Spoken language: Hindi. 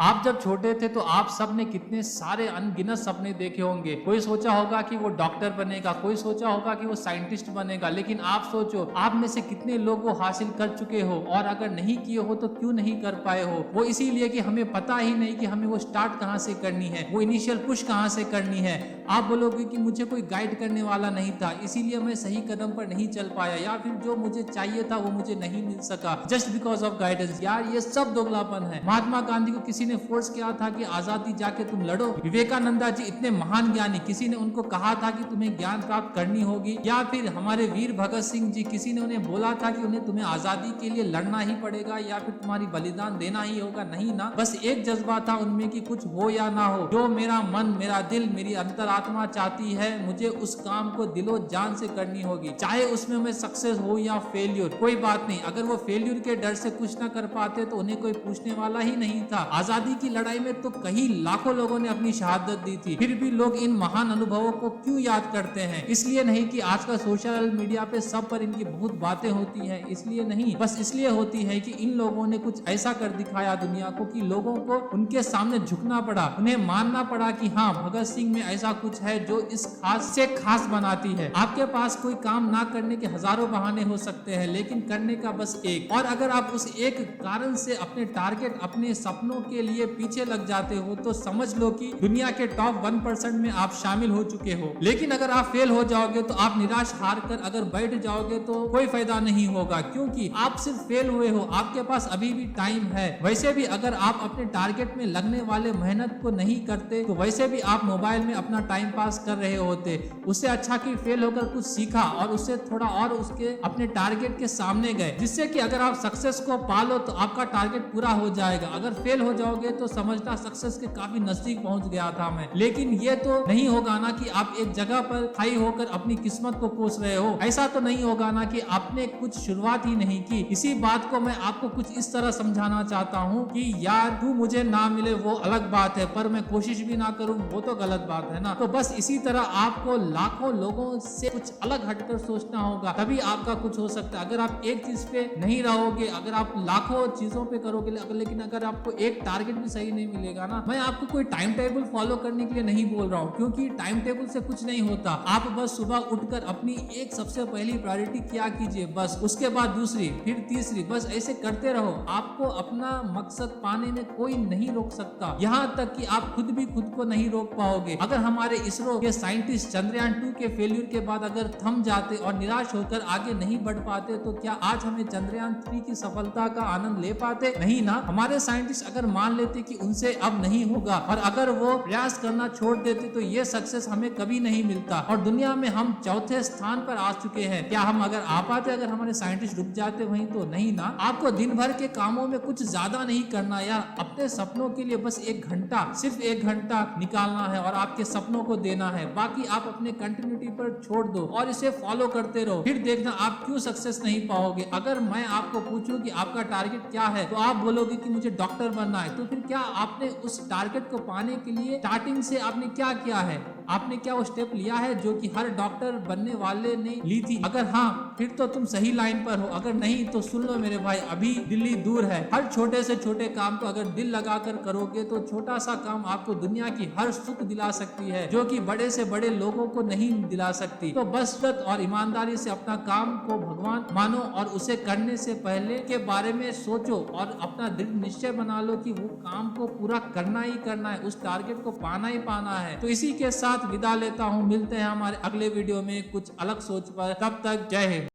आप जब छोटे थे तो आप सबने कितने सारे अनगिनत सपने देखे होंगे। कोई सोचा होगा कि वो डॉक्टर बनेगा, कोई सोचा होगा कि वो साइंटिस्ट बनेगा, लेकिन आप सोचो आप में से कितने लोग वो हासिल कर चुके हो, और अगर नहीं किए हो तो क्यों नहीं कर पाए हो। वो इसीलिए कि हमें पता ही नहीं कि हमें वो स्टार्ट कहाँ से करनी है, वो इनिशियल पुश कहाँ से करनी है। आप बोलोगे कि मुझे कोई गाइड करने वाला नहीं था, इसीलिए मैं सही कदम पर नहीं चल पाया, या फिर जो मुझे चाहिए था वो मुझे नहीं मिल सका जस्ट बिकॉज ऑफ गाइडेंस। यार ये सब दोगलापन है। महात्मा गांधी को किसी ने फोर्स किया था कि आजादी जाके तुम लड़ो। विवेकानंदा जी इतने महान ज्ञानी, किसी ने उनको कहा था कि तुम्हें ज्ञान प्राप्त करनी होगी। या फिर हमारे वीर भगत सिंह जी, किसी ने उन्हें बोला था कि उन्हें तुम्हें आजादी के लिए लड़ना ही पड़ेगा या फिर तुम्हारी बलिदान देना ही होगा। नहीं ना, बस एक जज्बा था उनमें कि कुछ हो या ना हो, जो मेरा मन, मेरा दिल, मेरी अंतरात्मा चाहती है मुझे उस काम को दिलो जान से करनी होगी, चाहे उसमें मैं सक्सेस हो या फेल्यूर, कोई बात नहीं। अगर वो फेल्यूर के डर से कुछ ना कर पाते तो उन्हें कोई पूछने वाला ही नहीं था। आजादी की लड़ाई में तो कई लाखों लोगों ने अपनी शहादत दी थी, फिर भी लोग इन महान अनुभवों को क्यों याद करते हैं? इसलिए नहीं कि आजकल सोशल मीडिया पे सब पर इनकी बहुत बातें होती हैं, इसलिए नहीं, बस इसलिए होती है कि इन लोगों ने कुछ ऐसा कर दिखाया दुनिया को कि लोगों को उनके सामने झुकना पड़ा, उन्हें मानना पड़ा कि हाँ, भगत सिंह में ऐसा कुछ है जो इस खास से खास बनाती है। आपके पास कोई काम ना करने के हजारों बहाने हो सकते हैं, लेकिन करने का बस एक, और अगर आप उस एक कारण से अपने टारगेट, अपने सपनों के लिए पीछे लग जाते हो तो समझ लो कि दुनिया के टॉप 1% में आप शामिल हो चुके हो। लेकिन अगर आप फेल हो जाओगे तो आप निराश हार कर अगर बैठ जाओगे तो कोई फायदा नहीं होगा, क्योंकि आप सिर्फ फेल हुए हो, आपके पास अभी भी टाइम है। वैसे भी अगर आप अपने टारगेट में लगने वाले मेहनत को नहीं करते तो वैसे भी आप मोबाइल में अपना टाइम पास कर रहे होते। उससे अच्छा कि फेल होकर कुछ सीखा और उससे थोड़ा और उसके अपने टारगेट के सामने गए, जिससे कि अगर आप सक्सेस को पालो तो आपका टारगेट पूरा हो जाएगा। अगर फेल हो जाओगे तो समझना सक्सेस के काफी नजदीक पहुंच गया था मैं। लेकिन ये तो नहीं होगा ना कि आप एक जगह पर खाई होकर अपनी किस्मत को कोस रहे हो। ऐसा तो नहीं होगा ना कि आपने कुछ शुरुआत ही नहीं की। इसी बात को मैं आपको कुछ इस तरह समझाना चाहता हूँ कि यार तू मुझे ना मिले वो अलग बात है, पर मैं कोशिश भी ना करूँ वो तो गलत बात है ना। तो बस इसी तरह आपको लाखों लोगों से कुछ अलग हटकर सोचना होगा, तभी आपका कुछ हो सकता है। अगर आप एक चीज पे नहीं रहोगे, अगर आप लाखों चीजों पे करोगे, लेकिन अगर आपको एक टारगेट भी सही नहीं मिलेगा ना, मैं आपको कोई टाइम टेबल फॉलो करने के लिए नहीं बोल रहा हूँ, क्योंकि टाइम टेबल से कुछ नहीं होता। आप बस सुबह उठकर अपनी एक सबसे पहली प्रायोरिटी क्या कीजिए, बस उसके बाद दूसरी, फिर तीसरी, बस ऐसे करते रहो। आपको अपना मकसद पाने में कोई नहीं रोक सकता, यहाँ तक कि आप खुद भी खुद को नहीं रोक पाओगे। अगर हमारे इसरो के साइंटिस्ट चंद्रयान 2 के फेल्यूर के बाद अगर थम जाते और निराश होकर आगे नहीं बढ़ पाते तो क्या आज हमें चंद्रयान 3 की सफलता का आनंद ले पाते? नहीं ना। हमारे साइंटिस्ट अगर मान लेते कि उनसे अब नहीं होगा और अगर वो प्रयास करना छोड़ देते तो ये सक्सेस हमें कभी नहीं मिलता, और दुनिया में हम चौथे स्थान पर आ चुके हैं। क्या हम अगर आ पाते अगर हमारे साइंटिस्ट रुक जाते वहीं? तो नहीं ना। आपको दिन भर के कामों में कुछ ज्यादा नहीं करना यार, अपने सपनों के लिए बस एक घंटा, सिर्फ एक घंटा निकालना है और आपके सपनों को देना है। बाकी आप अपने कंटिन्यूटी पर छोड़ दो और इसे फॉलो करते रहो, फिर देखना आप क्यों सक्सेस नहीं पाओगे। अगर मैं आपको पूछूं कि आपका टारगेट क्या है तो आप बोलोगे कि मुझे डॉक्टर बनना है, तो फिर क्या आपने उस टारगेट को पाने के लिए स्टार्टिंग से आपने क्या किया है? आपने क्या वो स्टेप लिया है जो कि हर डॉक्टर बनने वाले ने ली थी? अगर हाँ, फिर तो तुम सही लाइन पर हो। अगर नहीं तो सुन लो मेरे भाई, अभी दिल्ली दूर है। हर छोटे से छोटे काम को अगर दिल लगाकर करोगे तो छोटा सा काम आपको दुनिया की हर सुख दिला सकती है, जो कि बड़े से बड़े लोगों को नहीं दिला सकती। तो बस और ईमानदारी से अपना काम को भगवान मानो और उसे करने से पहले के बारे में सोचो और अपना दृढ़ निश्चय बना लो कि वो काम को पूरा करना ही करना है, उस टारगेट को पाना ही पाना है। तो इसी के साथ विदा लेता हूँ, मिलते हैं हमारे अगले वीडियो में कुछ अलग सोच पर। तब तक जय हिंद।